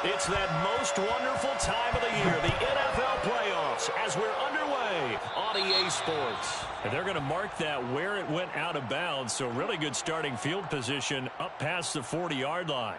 It's that most wonderful time of the year, the NFL playoffs, as we're underway on EA Sports. And they're going to mark that where it went out of bounds, so really good starting field position up past the 40-yard line.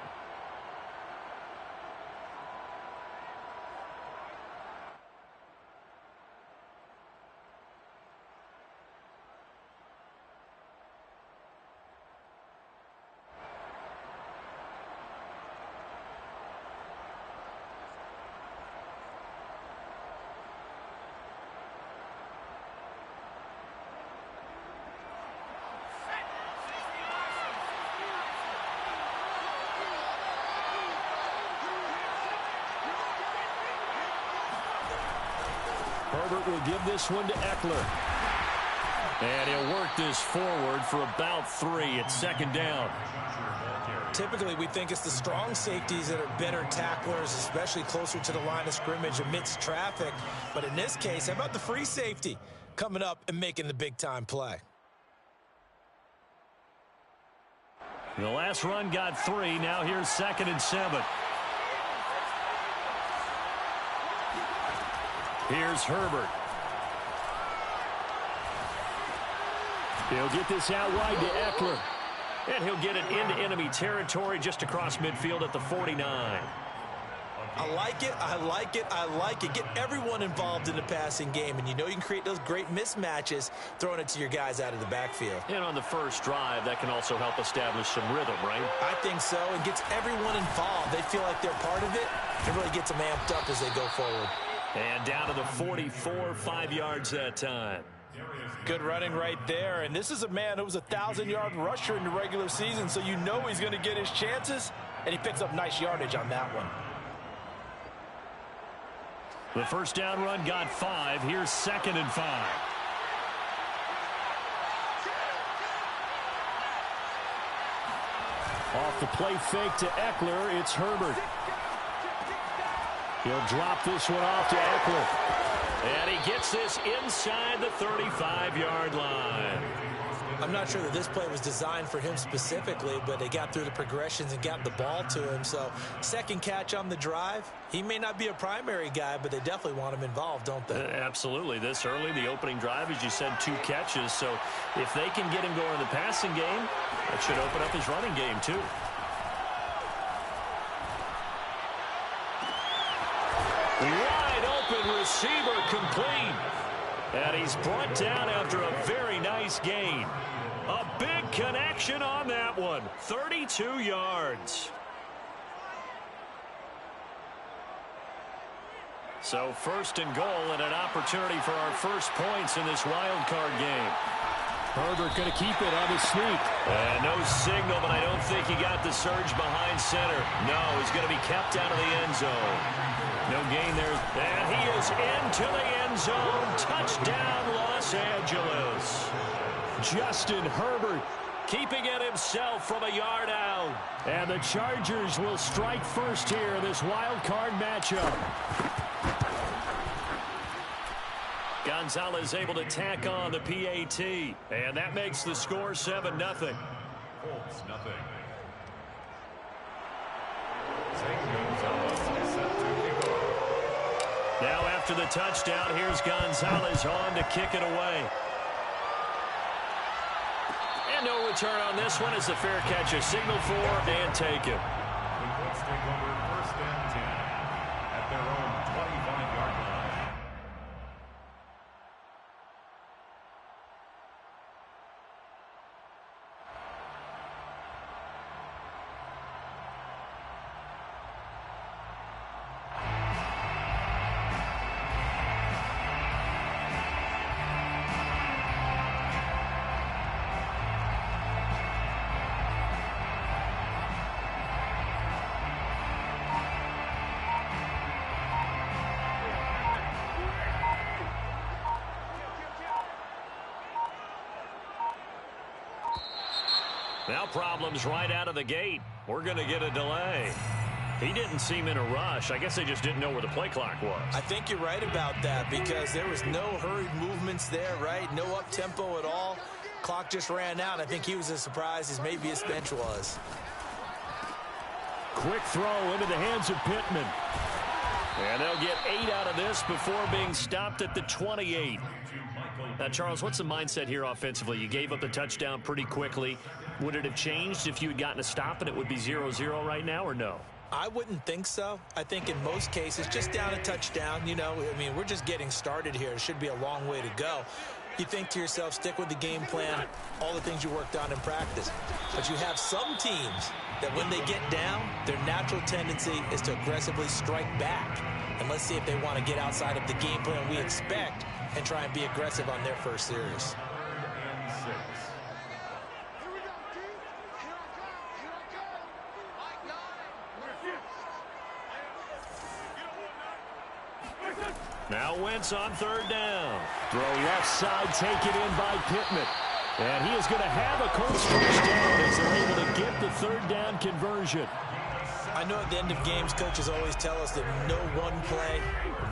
Herbert will give this one to Eckler. And he'll work this forward for about 3. It's second down. Typically, we think it's the strong safeties that are better tacklers, especially closer to the line of scrimmage amidst traffic. But in this case, how about the free safety coming up and making the big-time play? The last run got 3. Now here's 2nd and 7. Here's Herbert. He'll get this out wide to Eckler. And he'll get it into enemy territory just across midfield at the 49. I like it, I like it, I like it. Get everyone involved in the passing game, and you know you can create those great mismatches throwing it to your guys out of the backfield. And on the first drive, that can also help establish some rhythm, right? I think so, and gets everyone involved. They feel like they're part of it. It really gets them amped up as they go forward. And down to the 44, 5 yards that time. Good running right there, and this is a man who was a 1,000-yard rusher in the regular season, so you know he's going to get his chances, and he picks up nice yardage on that one. The first down run got 5. Here's 2nd and 5. Off the play fake to Eckler, it's Herbert. He'll drop this one off to Eckler. And he gets this inside the 35-yard line. I'm not sure that this play was designed for him specifically, but they got through the progressions and got the ball to him. So, second catch on the drive. He may not be a primary guy, but they definitely want him involved, don't they? Absolutely. This early, the opening drive, as you said, 2 catches. So, if they can get him going in the passing game, that should open up his running game, too. Wide open receiver complete. And he's brought down after a very nice gain. A big connection on that one. 32 yards. So first and goal and an opportunity for our first points in this wild card game. Herbert going to keep it on the sneak. And no signal, but I don't think he got the surge behind center. No, he's going to be kept out of the end zone. No gain there. And he is into the end zone. Touchdown, Los Angeles. Justin Herbert keeping it himself from a yard out. And the Chargers will strike first here in this wild card matchup. Gonzalez able to tack on the PAT. And that makes the score 7-0. Colts, nothing. Now after the touchdown, here's Gonzalez on to kick it away. And no return on this one as the fair catch is signaled for and taken. The Colts take over 1st and 10 at their own 25-yard line. Now problems right out of the gate. We're going to get a delay. He didn't seem in a rush. I guess they just didn't know where the play clock was. I think you're right about that because there was no hurried movements there, right? No up-tempo at all. Clock just ran out. I think he was as surprised as maybe his bench was. Quick throw into the hands of Pittman. And they'll get 8 out of this before being stopped at the 28. Now, Charles, what's the mindset here offensively? You gave up the touchdown pretty quickly. Would it have changed if you had gotten a stop and it would be 0-0 right now, or no? I wouldn't think so. I think in most cases, just down a touchdown, you know, I mean, we're just getting started here. It should be a long way to go. You think to yourself, stick with the game plan, all the things you worked on in practice. But you have some teams that when they get down, their natural tendency is to aggressively strike back. And let's see if they want to get outside of the game plan we expect and try and be aggressive on their first series. Now Wentz on third down. Throw left side, taken in by Pittman. And he is going to have a Colts first down as they're able to get the third down conversion. I know at the end of games, coaches always tell us that no one play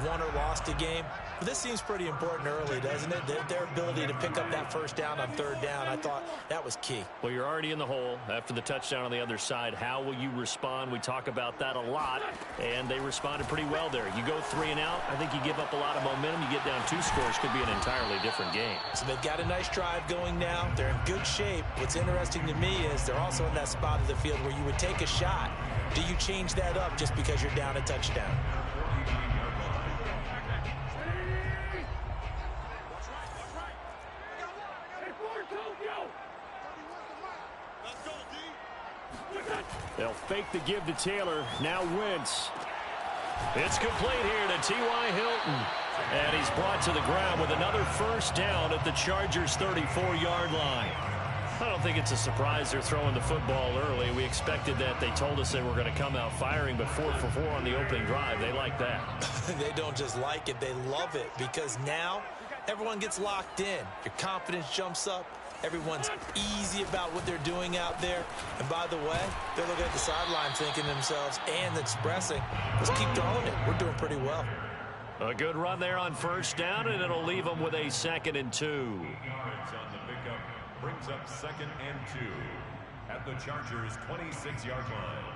won or lost a game. But this seems pretty important early, doesn't it? Their ability to pick up that first down on third down, I thought that was key. Well, you're already in the hole after the touchdown on the other side. How will you respond? We talk about that a lot, and they responded pretty well there. You go 3 and out, I think you give up a lot of momentum. You get down 2 scores, could be an entirely different game. So they've got a nice drive going now. They're in good shape. What's interesting to me is they're also in that spot of the field where you would take a shot. Do you change that up just because you're down a touchdown? They'll fake the give to Taylor. Now Wentz. It's complete here to T.Y. Hilton. And he's brought to the ground with another first down at the Chargers' 34-yard line. I don't think it's a surprise they're throwing the football early. We expected that. They told us they were going to come out firing, but 4 for 4 on the opening drive. They like that. They don't just like it, they love it, because now everyone gets locked in. Your confidence jumps up. Everyone's easy about what they're doing out there. And by the way, they're looking at the sideline thinking to themselves and expressing, let's keep throwing it. We're doing pretty well. A good run there on first down, and it'll leave them with a 2nd and 2. Yards on the pickup brings up 2nd and 2 at the Chargers' 26-yard line.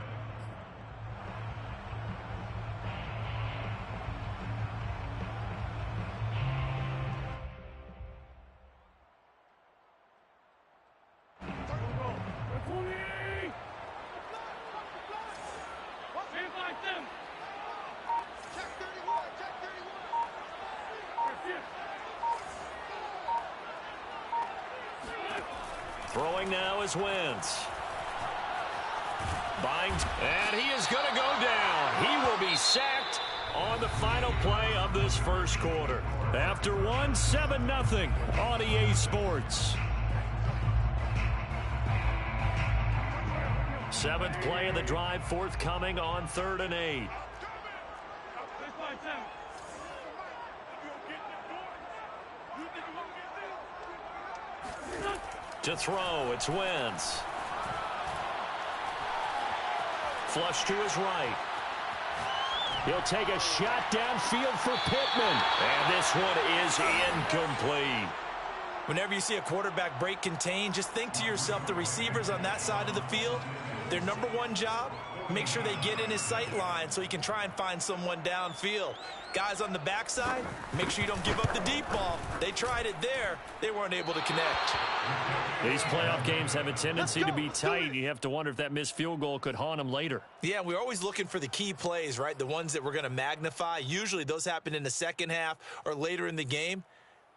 Throwing now is Wentz. Binds, and he is going to go down. He will be sacked on the final play of this first quarter. After 7-0 on EA Sports. 7th play of the drive forthcoming on 3rd and 8. To throw, it's Wentz. Flush to his right. He'll take a shot downfield for Pittman. And this one is incomplete. Whenever you see a quarterback break contain, just think to yourself, the receivers on that side of the field, their number one job, make sure they get in his sight line so he can try and find someone downfield. Guys on the backside, make sure you don't give up the deep ball. They tried it there. They weren't able to connect. These playoff games have a tendency to be tight. You have to wonder if that missed field goal could haunt them later. Yeah, we're always looking for the key plays, right? The ones that we're going to magnify. Usually those happen in the second half or later in the game.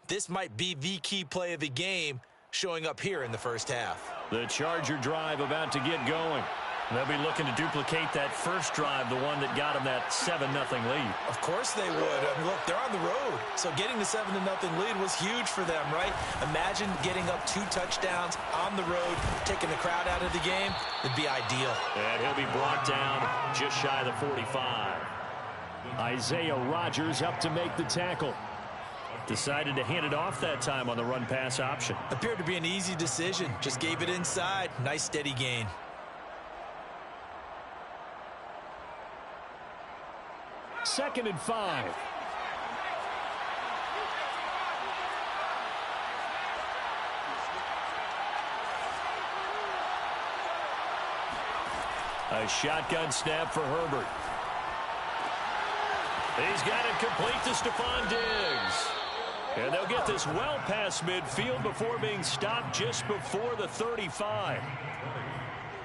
This might be the key play of the game showing up here in the first half. The Charger drive about to get going. They'll be looking to duplicate that first drive, the one that got them that 7-0 lead. Of course they would. I mean, look, they're on the road. So getting the 7-0 lead was huge for them, right? Imagine getting up 2 touchdowns on the road, taking the crowd out of the game. It'd be ideal. And he'll be brought down just shy of the 45. Isaiah Rodgers up to make the tackle. Decided to hand it off that time on the run-pass option. Appeared to be an easy decision. Just gave it inside. Nice steady gain. Second and 5. A shotgun snap for Herbert. He's got it complete to Stephon Diggs. And they'll get this well past midfield before being stopped just before the 35.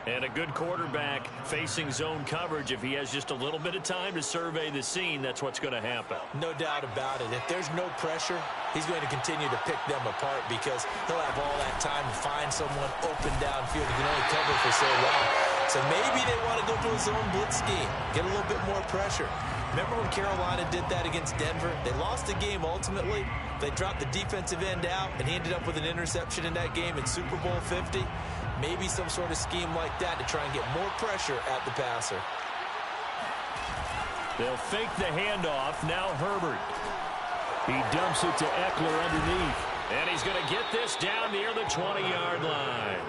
And a good quarterback facing zone coverage. If he has just a little bit of time to survey the scene, that's what's going to happen. No doubt about it. If there's no pressure, he's going to continue to pick them apart because he'll have all that time to find someone open downfield. He can only cover for so long. So maybe they want to go to a zone blitz scheme, get a little bit more pressure. Remember when Carolina did that against Denver? They lost the game ultimately. They dropped the defensive end out, and he ended up with an interception in that game in Super Bowl 50. Maybe some sort of scheme like that to try and get more pressure at the passer. They'll fake the handoff. Now Herbert. He dumps it to Eckler underneath. And he's going to get this down near the 20-yard line.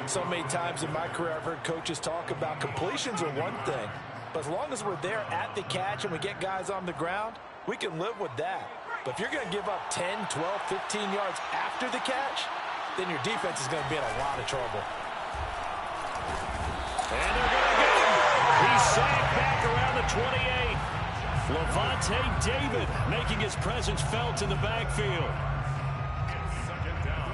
So many times in my career I've heard coaches talk about completions are one thing. But as long as we're there at the catch and we get guys on the ground, we can live with that. But if you're going to give up 10, 12, 15 yards after the catch, then your defense is going to be in a lot of trouble. And they're going to get him. He's sacked back around the 28. Levante David making his presence felt in the backfield. Second down.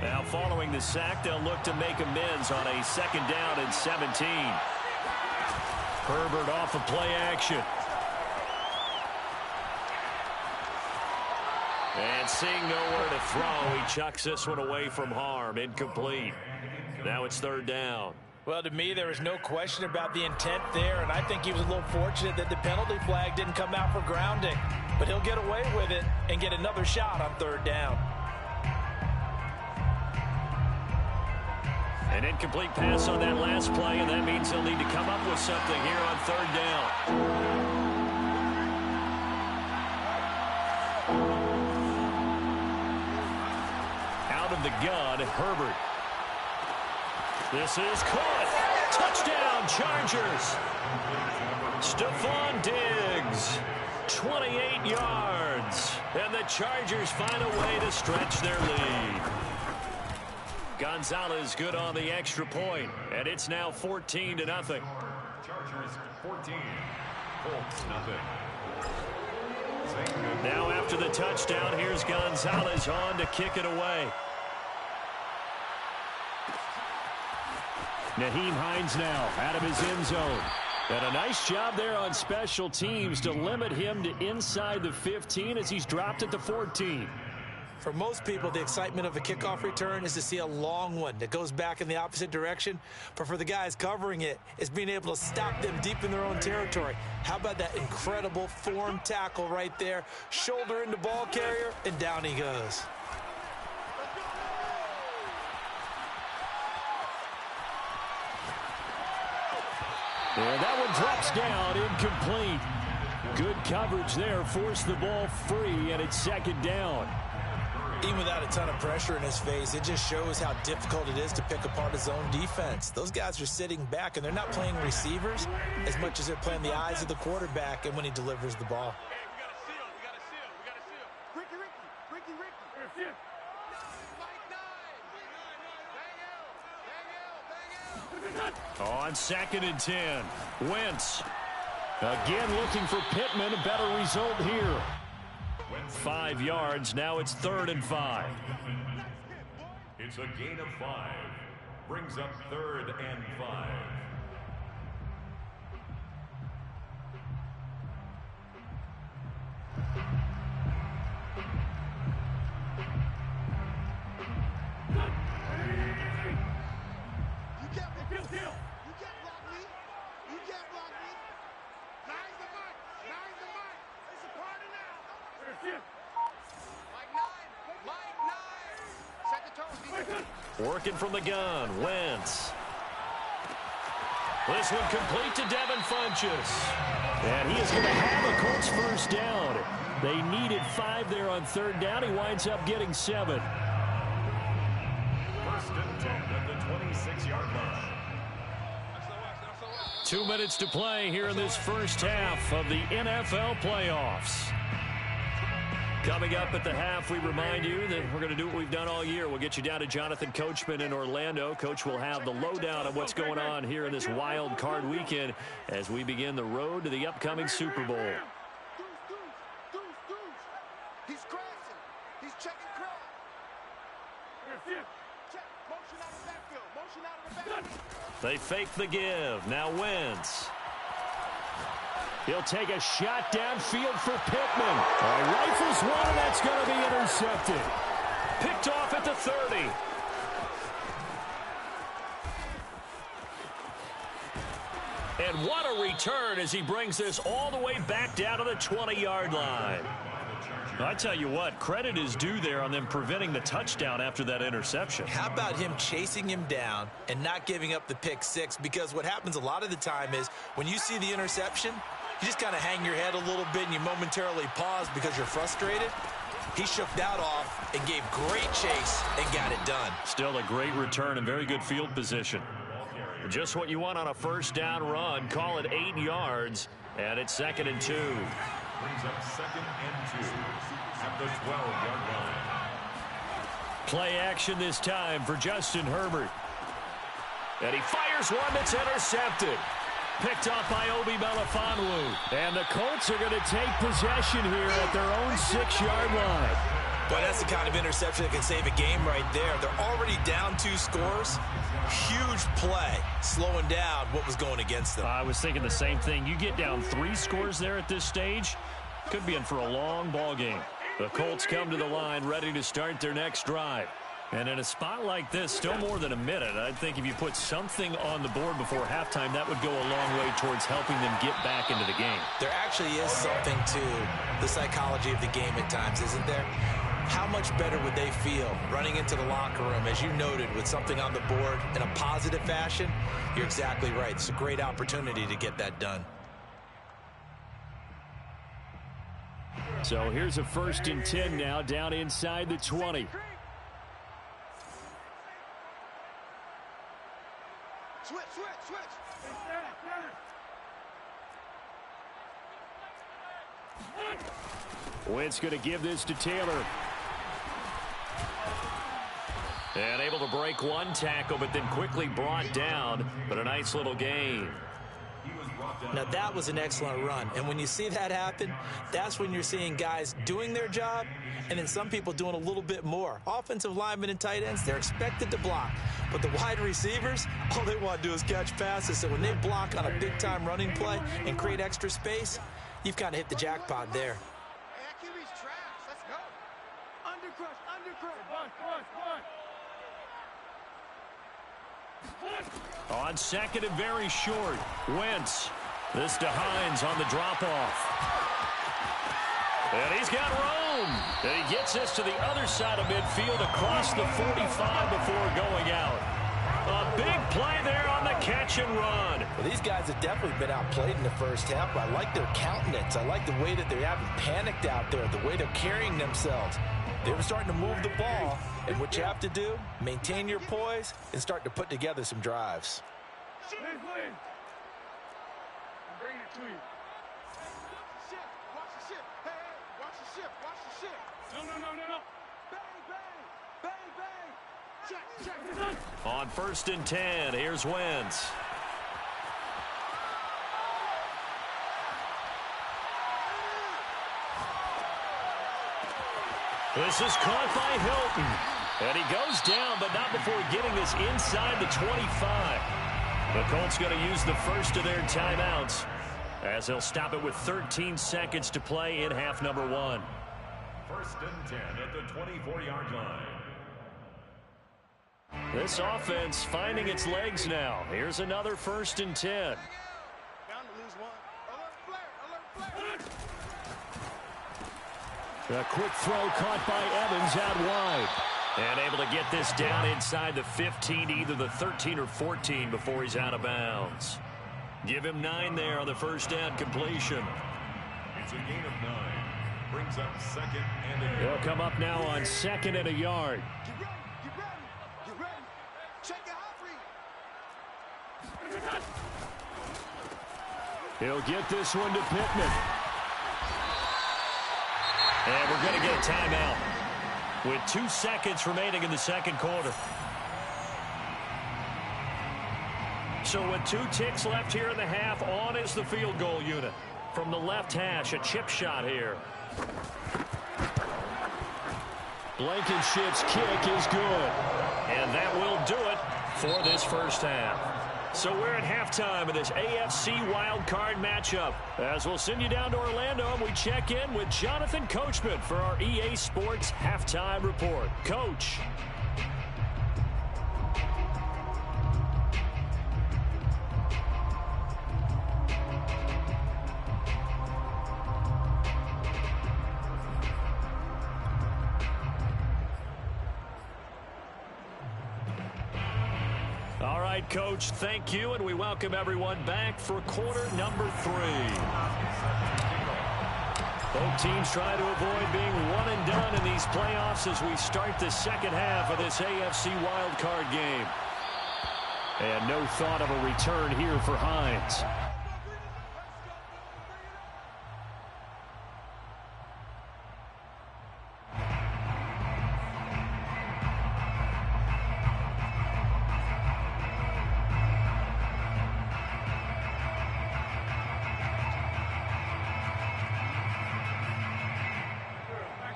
Now following the sack, they'll look to make amends on a second down and 17. Herbert off of play action. And seeing nowhere to throw, he chucks this one away from harm. Incomplete. Now it's third down. Well, to me, there was no question about the intent there, and I think he was a little fortunate that the penalty flag didn't come out for grounding. But he'll get away with it and get another shot on third down. An incomplete pass on that last play, and that means he'll need to come up with something here on third down. Out of the gun, Herbert. This is caught. Touchdown, Chargers. Stephon Diggs, 28 yards. And the Chargers find a way to stretch their lead. Gonzalez good on the extra point, and it's now 14-0. Chargers 14, Colts nothing. Now after the touchdown, here's Gonzalez on to kick it away. Nyheim Hines now out of his end zone. And a nice job there on special teams to limit him to inside the 15 as he's dropped at the 14. For most people, the excitement of a kickoff return is to see a long one that goes back in the opposite direction. But for the guys covering it, it's being able to stop them deep in their own territory. How about that incredible form tackle right there? Shoulder into ball carrier, and down he goes. And that one drops down, incomplete. Good coverage there, forced the ball free, and it's second down. Even without a ton of pressure in his face, it just shows how difficult it is to pick apart his own defense. Those guys are sitting back, and they're not playing receivers as much as they're playing the eyes of the quarterback and when he delivers the ball. On 2nd and 10, Wentz. Again looking for Pittman, a better result here. 5 yards, now it's 3rd and 5. It's a gain of 5. Brings up 3rd and 5. Working from the gun, Wentz. This one complete to Devin Funchess. And he is going to have a Colts first down. They needed 5 there on 3rd down. He winds up getting 7. 1st and 10 at the 26-yard line. 2 minutes to play here in this first half of the NFL playoffs. Coming up at the half, we remind you that we're going to do what we've done all year. We'll get you down to Jonathan Coachman in Orlando. Coach will have the lowdown of what's going on here in this wild card weekend as we begin the road to the upcoming Super Bowl. He's crashing. He's checking crowd. Check. Motion out of the backfield. Motion out of the backfield. They fake the give. Now Wentz. He'll take a shot downfield for Pittman. Rifles one, and that's going to be intercepted. Picked off at the 30. And what a return as he brings this all the way back down to the 20-yard line. I tell you what, credit is due there on them preventing the touchdown after that interception. How about him chasing him down and not giving up the pick six? Because what happens a lot of the time is when you see the interception, you just kind of hang your head a little bit and you momentarily pause because you're frustrated. He shook that off and gave great chase and got it done. Still a great return and very good field position. Just what you want on a first down run. Call it 8 yards, and it's 2nd and 2. Brings up 2nd and 2 at the 12-yard line. Play action this time for Justin Herbert. And he fires one that's intercepted. Picked off by Obi Melifonwu. And the Colts are going to take possession here at their own 6-yard line. Boy, that's the kind of interception that can save a game right there. They're already down 2 scores. Huge play, slowing down what was going against them. I was thinking the same thing. You get down 3 scores there at this stage, could be in for a long ball game. The Colts come to the line ready to start their next drive. And in a spot like this, still more than a minute, I think if you put something on the board before halftime, that would go a long way towards helping them get back into the game. There actually is something to the psychology of the game at times, isn't there? How much better would they feel running into the locker room, as you noted, with something on the board in a positive fashion? You're exactly right. It's a great opportunity to get that done. So here's a 1st and 10 now, down inside the 20. Switch. Wentz going to give this to Taylor. And able to break one tackle, but then quickly brought down. But a nice little gain. Now, that was an excellent run. And when you see that happen, that's when you're seeing guys doing their job and then some people doing a little bit more. Offensive linemen and tight ends, they're expected to block. But the wide receivers, all they want to do is catch passes. So when they block on a big-time running play and create extra space, you've kind of hit the jackpot there. Hey, QB's trash. Let's go. Undercrush. On 2nd and very short, Wentz. This to Hines on the drop-off. And he's got room. And he gets this to the other side of midfield across the 45 before going out. A big play there on the catch and run. Well, these guys have definitely been outplayed in the first half, but I like their countenance. I like the way that they haven't panicked out there, the way they're carrying themselves. They're starting to move the ball, and what you have to do, maintain your poise and start to put together some drives. Bring it to you. Watch the ship. Hey, watch the ship. No. Bang. Check. On 1st and 10, here's Wentz. This is caught by Hilton. And he goes down, but not before getting this inside the 25. The Colts going to use the first of their timeouts as they'll stop it with 13 seconds to play in half number 1. 1st and 10 at the 24-yard line. This offense finding its legs now. Here's another 1st and 10. Bound to lose one. Alert flare. A quick throw caught by Evans out wide. And able to get this down inside the 15, either the 13 or 14 before he's out of bounds. Give him 9 there on the first down completion. It's a gain of 9. Brings up 2nd and a yard. They'll come up now on 2nd and a yard. Get ready. Check your hot read. He'll get this one to Pittman. And we're going to get a timeout with 2 seconds remaining in the second quarter. So with 2 ticks left here in the half, on is the field goal unit. From the left hash, a chip shot here. Blankenship's kick is good. And that will do it for this first half. So we're at halftime of this AFC wildcard matchup. As we'll send you down to Orlando, and we check in with Jonathan Coachman for our EA Sports Halftime Report. Coach. All right, Coach, thank you, and we welcome everyone back for quarter number 3. Both teams try to avoid being one and done in these playoffs as we start the second half of this AFC wildcard game. And no thought of a return here for Hines.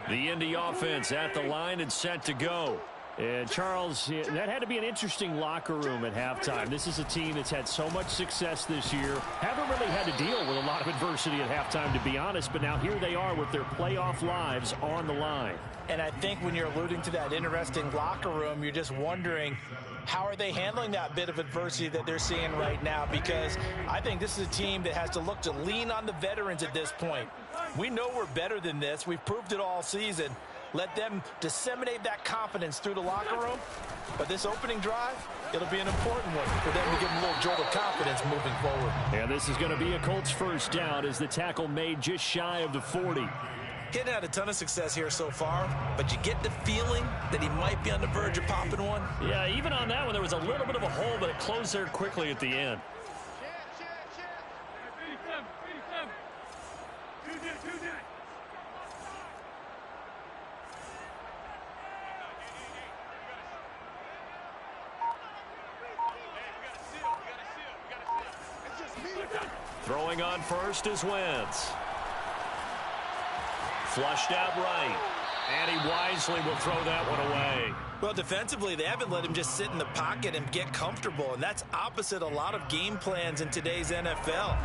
The Indy offense at the line and set to go. And, Charles, that had to be an interesting locker room at halftime. This is a team that's had so much success this year. Haven't really had to deal with a lot of adversity at halftime, to be honest. But now here they are with their playoff lives on the line. And I think when you're alluding to that interesting locker room, you're just wondering, how are they handling that bit of adversity that they're seeing right now? Because I think this is a team that has to look to lean on the veterans at this point. We know we're better than this. We've proved it all season. Let them disseminate that confidence through the locker room. But this opening drive, it'll be an important one for them to give them a little jolt of confidence moving forward. And this is going to be a Colts first down as the tackle made just shy of the 40. Hitting had a ton of success here so far, but you get the feeling that he might be on the verge of popping one. Yeah, even on that one, there was a little bit of a hole, but it closed there quickly at the end. Throwing on first is Wentz. Flushed out right. And he wisely will throw that one away. Well, defensively, they haven't let him just sit in the pocket and get comfortable, and that's opposite a lot of game plans in today's NFL.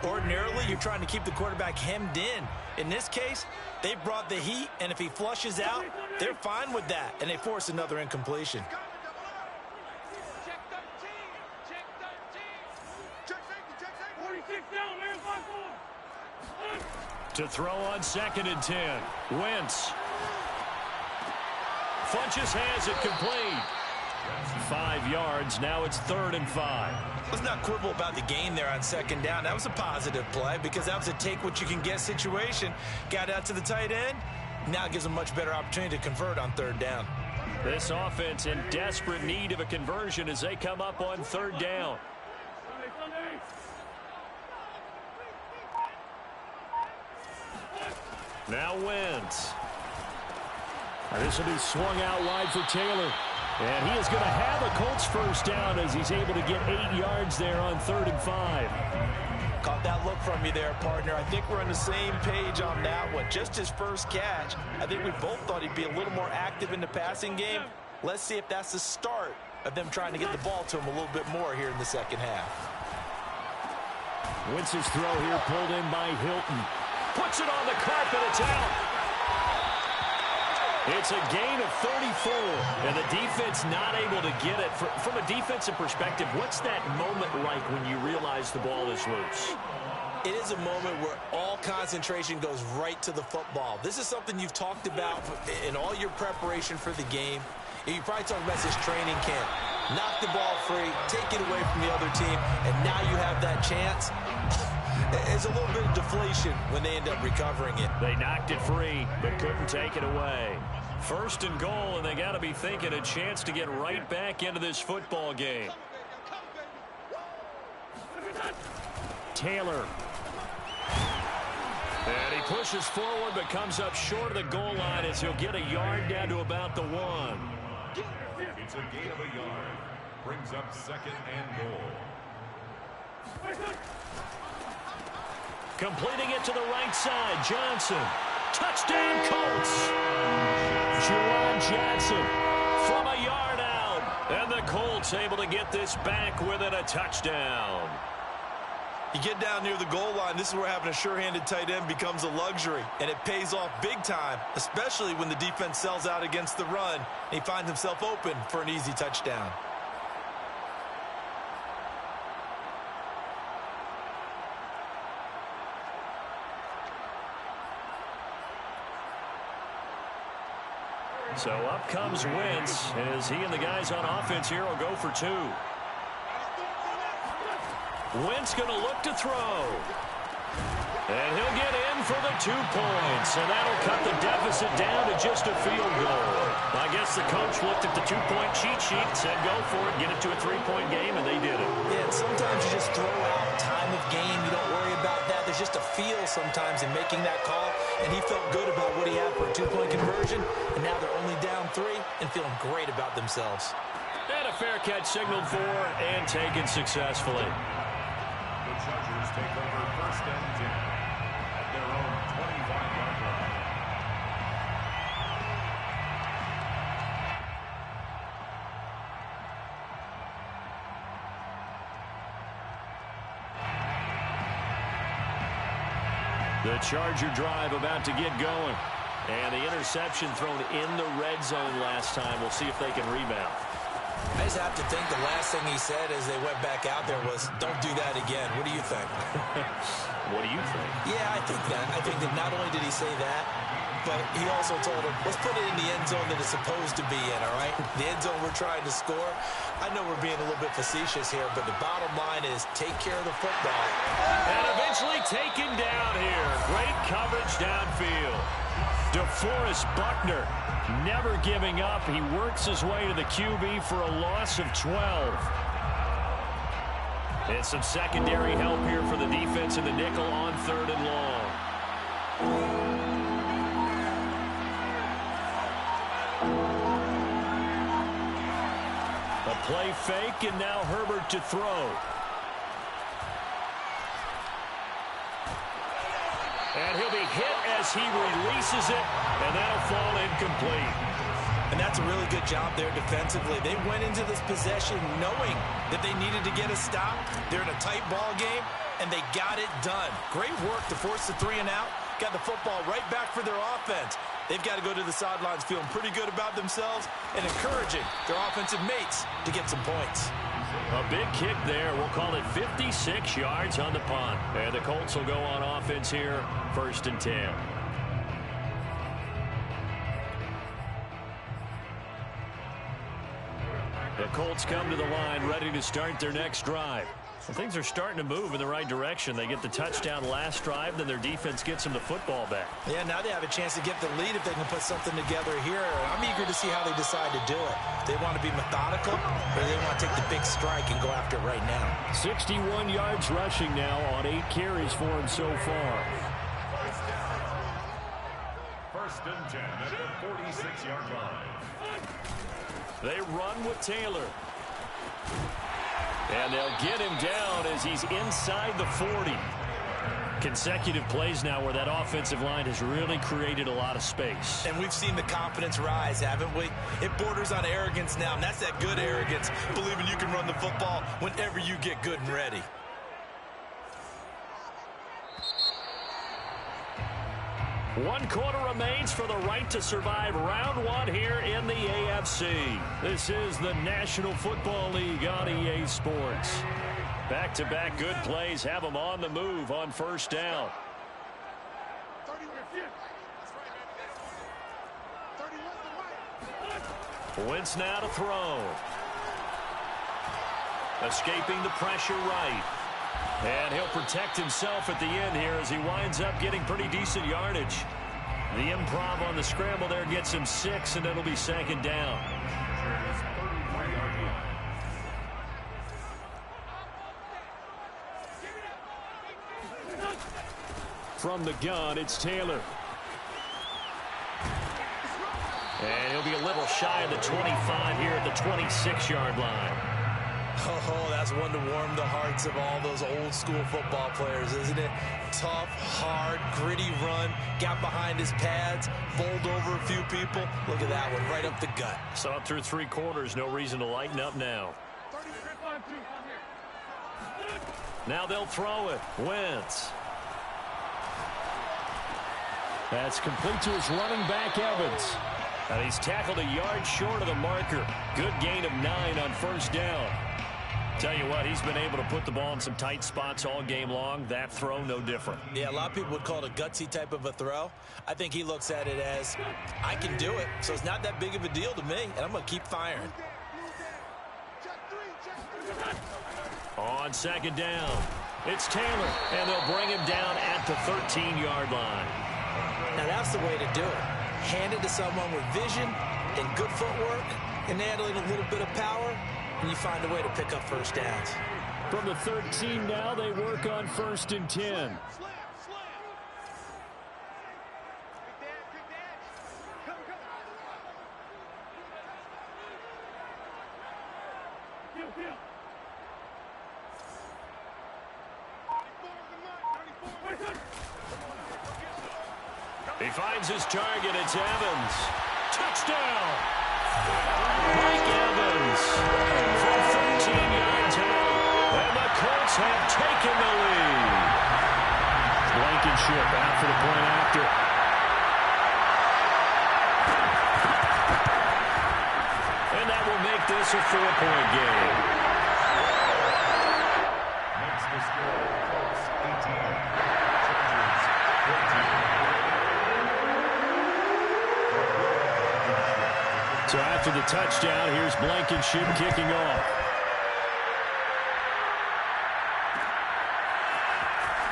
Ordinarily, you're trying to keep the quarterback hemmed in. In this case, they brought the heat, and if he flushes out, they're fine with that, and they force another incompletion. To throw on 2nd and 10. Wentz. Funches has it complete. 5 yards. Now it's 3rd and 5. Let's not quibble about the gain there on 2nd down. That was a positive play because that was a take-what-you-can-get situation. Got out to the tight end. Now it gives them a much better opportunity to convert on 3rd down. This offense in desperate need of a conversion as they come up on 3rd down. Now Wentz. This will be swung out wide for Taylor. And he is going to have a Colts first down as he's able to get 8 yards there on 3rd and 5. Caught that look from you there, partner. I think we're on the same page on that one. Just his first catch. I think we both thought he'd be a little more active in the passing game. Let's see if that's the start of them trying to get the ball to him a little bit more here in the second half. Wentz's throw here pulled in by Hilton. Puts it on the carpet. It's out. It's a gain of 34, and the defense not able to get it. From a defensive perspective, what's that moment like when you realize the ball is loose? It is a moment where all concentration goes right to the football. This is something you've talked about in all your preparation for the game. You probably talked about this training camp. Knock the ball free, take it away from the other team, and now you have that chance. It's a little bit of deflation when they end up recovering it. They knocked it free, but couldn't take it away. 1st and goal, and they got to be thinking a chance to get right back into this football game. Taylor And he pushes forward but comes up short of the goal line as he'll get a yard down to about the 1. It's a gain of a yard. Brings up 2nd and goal. Completing it to the right side, Johnson. Touchdown, Colts. Juwan Johnson from a yard out. And the Colts able to get this back within a touchdown. You get down near the goal line, this is where having a sure-handed tight end becomes a luxury, and it pays off big time, especially when the defense sells out against the run, and he finds himself open for an easy touchdown. So up comes Wentz as he and the guys on offense here will go for 2. Wentz going to look to throw. And he'll get in for the 2 points. And that'll cut the deficit down to just a field goal. I guess the coach looked at the 2-point cheat sheet and said go for it, get it to a 3-point game, and they did it. Yeah, and sometimes you just throw out time of game. You don't worry about that. There's just a feel sometimes in making that call. And he felt good about what he had for a 2-point conversion. And now they're only down 3 and feeling great about themselves. And a fair catch signaled for and taken successfully. The Chargers take over 1st and 10 at their own 25-yard line. The Charger drive about to get going. And the interception thrown in the red zone last time. We'll see if they can rebound. I just have to think the last thing he said as they went back out there was, don't do that again. What do you think? What do you think? Yeah, I think that. I think that not only did he say that, but he also told him, let's put it in the end zone that it's supposed to be in, all right? The end zone we're trying to score. I know we're being a little bit facetious here, but the bottom line is take care of the football. And eventually taken down here. Great coverage downfield. DeForest Buckner never giving up. He works his way to the QB for a loss of 12. And some secondary help here for the defense in the nickel on 3rd and long. A play fake, and now Herbert to throw. And he'll be hit as he releases it, and that'll fall incomplete. And that's a really good job there defensively. They went into this possession knowing that they needed to get a stop. They're in a tight ball game, and they got it done. Great work to force the 3 and out. Got the football right back for their offense. They've got to go to the sidelines feeling pretty good about themselves and encouraging their offensive mates to get some points. A big kick there. We'll call it 56 yards on the punt. And the Colts will go on offense here, 1st and 10. The Colts come to the line ready to start their next drive. Well, things are starting to move in the right direction. They get the touchdown last drive, then their defense gets them the football back. Yeah, now they have a chance to get the lead if they can put something together here. I'm eager to see how they decide to do it. They want to be methodical, or they want to take the big strike and go after it right now. 61 yards rushing now on 8 carries for him so far. 1st and 10 at the 46-yard line. They run with Taylor. And they'll get him down as he's inside the 40. Consecutive plays now where that offensive line has really created a lot of space. And we've seen the confidence rise, haven't we? It borders on arrogance now, and that's that good arrogance, believing you can run the football whenever you get good and ready. One quarter remains for the right to survive round 1 here in the AFC. This is the National Football League on EA Sports. Back-to-back good plays have them on the move on 1st down. Wentz now to throw. Escaping the pressure right. And he'll protect himself at the end here as he winds up getting pretty decent yardage. The improv on the scramble there gets him 6, and it'll be 2nd down. From the gun, it's Taylor. And he'll be a little shy of the 25 here at the 26-yard line. Oh, that's one to warm the hearts of all those old-school football players, isn't it? Tough, hard, gritty run, got behind his pads, bowled over a few people. Look at that one, right up the gut. So up through 3 quarters, no reason to lighten up now. Now they'll throw it. Wentz. That's complete to his running back, Evans. And he's tackled a yard short of the marker. Good gain of 9 on first down. Tell you what, he's been able to put the ball in some tight spots all game long. That throw, no different. Yeah, a lot of people would call it a gutsy type of a throw. I think he looks at it as, I can do it, so it's not that big of a deal to me, and I'm going to keep firing. On second down, it's Taylor, and they'll bring him down at the 13-yard line. Now, that's the way to do it. Hand it to someone with vision and good footwork, and add a little bit of power, and you find a way to pick up first downs. From the 13 now, they work on 1st and 10. He finds his target. It's Evans. Touchdown! Mike Evans from 13 yards out. And the Colts have taken the lead. Blankenship out for the point after. And that will make this a 4-point game. Makes the score Colts 18, Chargers 14. So after the touchdown, here's Blankenship kicking off.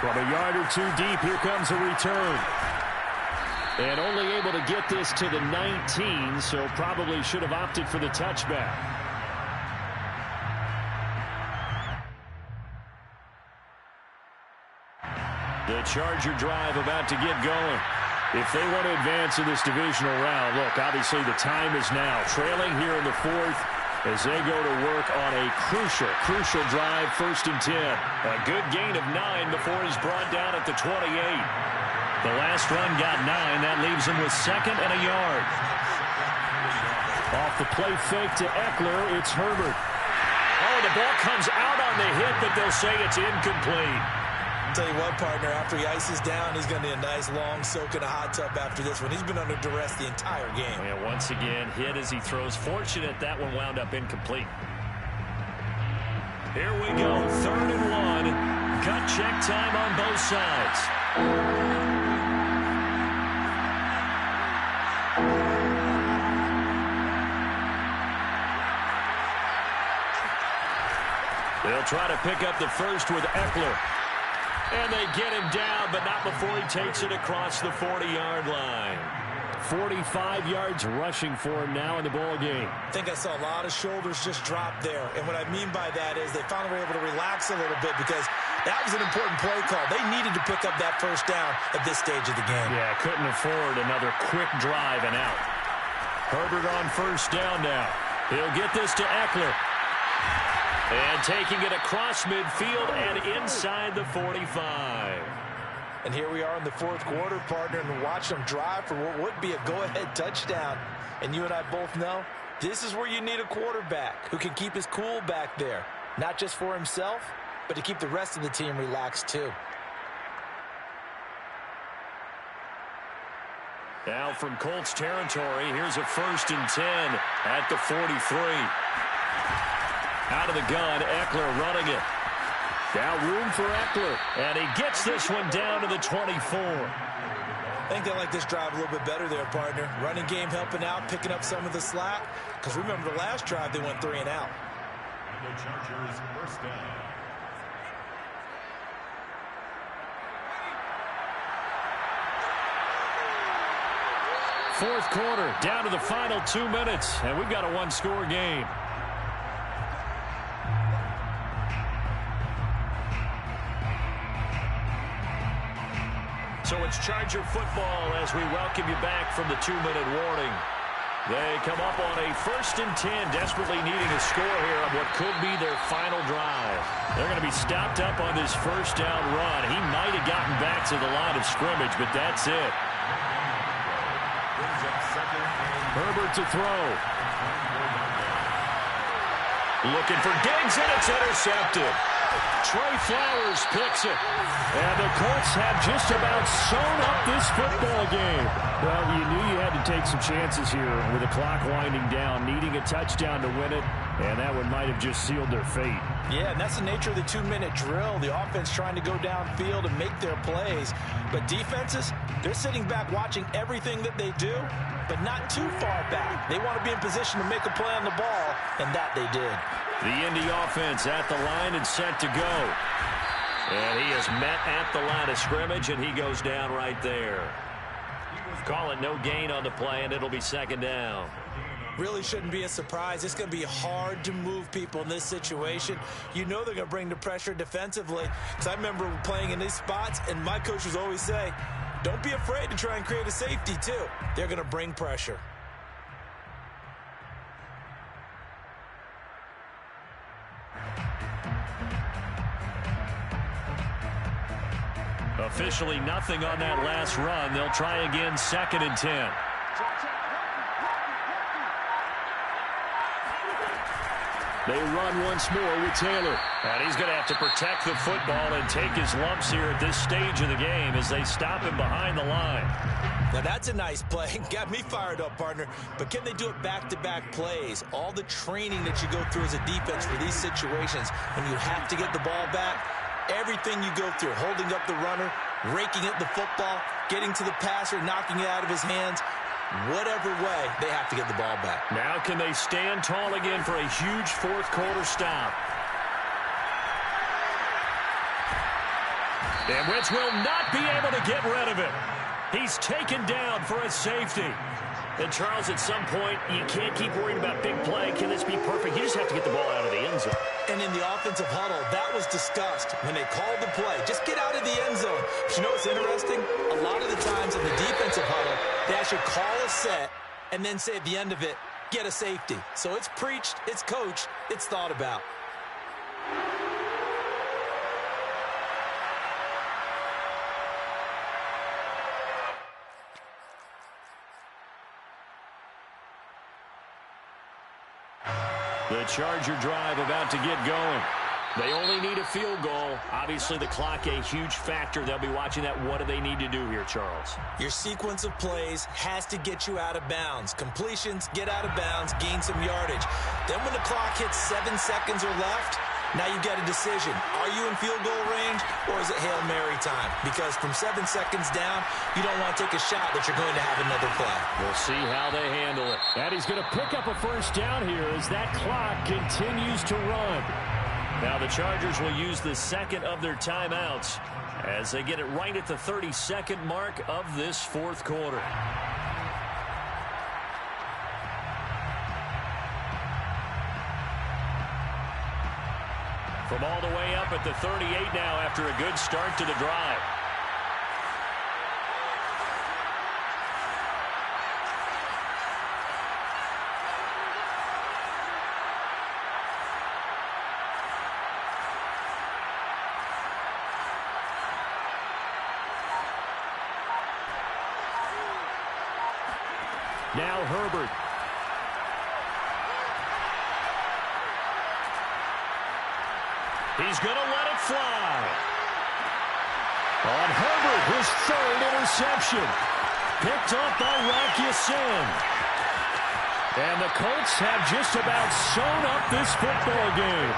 From a yard or 2 deep, here comes a return. And only able to get this to the 19, so probably should have opted for the touchback. The Charger drive about to get going. If they want to advance in this divisional round, look, obviously the time is now. Trailing here in the 4th as they go to work on a crucial drive, 1st and 10. A good gain of 9 before he's brought down at the 28. The last run got 9. That leaves him with 2nd and a yard. Off the play fake to Eckler, it's Herbert. Oh, the ball comes out on the hit, but they'll say it's incomplete. I'll tell you what, partner, after he ices down, he's going to need a nice long soak in a hot tub after this one. He's been under duress the entire game. And once again, hit as he throws. Fortunate that one wound up incomplete. Here we go, 3rd and 1. Gut check time on both sides. They'll try to pick up the first with Eckler. And they get him down, but not before he takes it across the 40-yard line. 45 yards rushing for him now in the ball game. I think I saw a lot of shoulders just drop there. And what I mean by that is they finally were able to relax a little bit because that was an important play call. They needed to pick up that first down at this stage of the game. Yeah, couldn't afford another quick drive and out. Herbert on first down now. He'll get this to Eckler. And taking it across midfield and inside the 45. And here we are in the 4th quarter, partner, and watch them drive for what would be a go-ahead touchdown. And you and I both know this is where you need a quarterback who can keep his cool back there. Not just for himself, but to keep the rest of the team relaxed too. Now from Colts territory, here's a 1st and 10 at the 43. Out of the gun, Eckler running it. Now room for Eckler. And he gets this one down to the 24. I think they like this drive a little bit better there, partner. Running game helping out, picking up some of the slack. Because remember the last drive, they went 3 and out. And the Chargers first down. Fourth quarter, down to the final 2 minutes, and we've got a 1-score game. So it's Charger football as we welcome you back from the 2-minute warning. They come up on a 1st and 10, desperately needing a score here on what could be their final drive. They're going to be stopped up on this 1st down run. He might have gotten back to the line of scrimmage, but that's it. Herbert to throw. Looking for Diggs, and it's intercepted. Trey Flowers picks it. And the Colts have just about sewn up this football game. Well, you knew you had to take some chances here with the clock winding down, needing a touchdown to win it, and that one might have just sealed their fate. Yeah, and that's the nature of the 2-minute drill. The offense trying to go downfield and make their plays. But defenses, they're sitting back watching everything that they do, but not too far back. They want to be in position to make a play on the ball, and that they did. The Indy offense at the line and set to go. And he is met at the line of scrimmage, and he goes down right there. Call it no gain on the play, and it'll be 2nd down. Really shouldn't be a surprise. It's going to be hard to move people in this situation. You know they're going to bring the pressure defensively. Because I remember playing in these spots, and my coaches always say, don't be afraid to try and create a safety, too. They're going to bring pressure. Officially nothing on that last run. They'll try again 2nd and 10. They run once more with Taylor. And he's going to have to protect the football and take his lumps here at this stage of the game as they stop him behind the line. Now that's a nice play. Got me fired up, partner. But can they do it back-to-back plays? All the training that you go through as a defense for these situations when you have to get the ball back, everything you go through, holding up the runner, raking at the football, getting to the passer, knocking it out of his hands, whatever way, they have to get the ball back. Now can they stand tall again for a huge 4th quarter stop? And Wentz will not be able to get rid of it. He's taken down for a safety. And, Charles, at some point, you can't keep worrying about big play. Can this be perfect? You just have to get the ball out of the end zone. And in the offensive huddle, that was discussed when they called the play. Just get out of the end zone. But you know what's interesting? A lot of the times in the defensive huddle, they actually call a set and then say at the end of it, get a safety. So it's preached, it's coached, it's thought about. The Charger drive about to get going. They only need a field goal. Obviously, the clock a huge factor. They'll be watching that. What do they need to do here, Charles? Your sequence of plays has to get you out of bounds. Completions, get out of bounds, gain some yardage. Then when the clock hits 7 seconds or left, now you get a decision. Are you in field goal range or is it Hail Mary time? Because from 7 seconds down, you don't want to take a shot that you're going to have another play. We'll see how they handle it. And he's going to pick up a 1st down here as that clock continues to run. Now the Chargers will use the 2nd of their timeouts as they get it right at the 32nd mark of this 4th quarter. From all the way up at the 38 now after a good start to the drive. Now Herbert. He's going to let it fly. On Herbert, his 3rd interception. Picked off by Rocky Sin. And the Colts have just about sewn up this football game.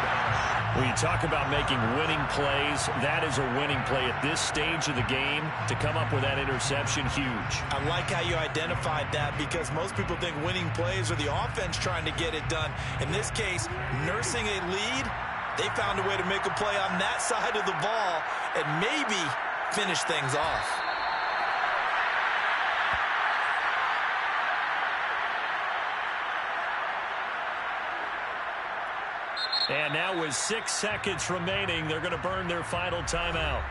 When you talk about making winning plays, that is a winning play at this stage of the game. To come up with that interception, huge. I like how you identified that because most people think winning plays are the offense trying to get it done. In this case, nursing a lead, they found a way to make a play on that side of the ball and maybe finish things off. And now with 6 seconds remaining, they're going to burn their final timeout.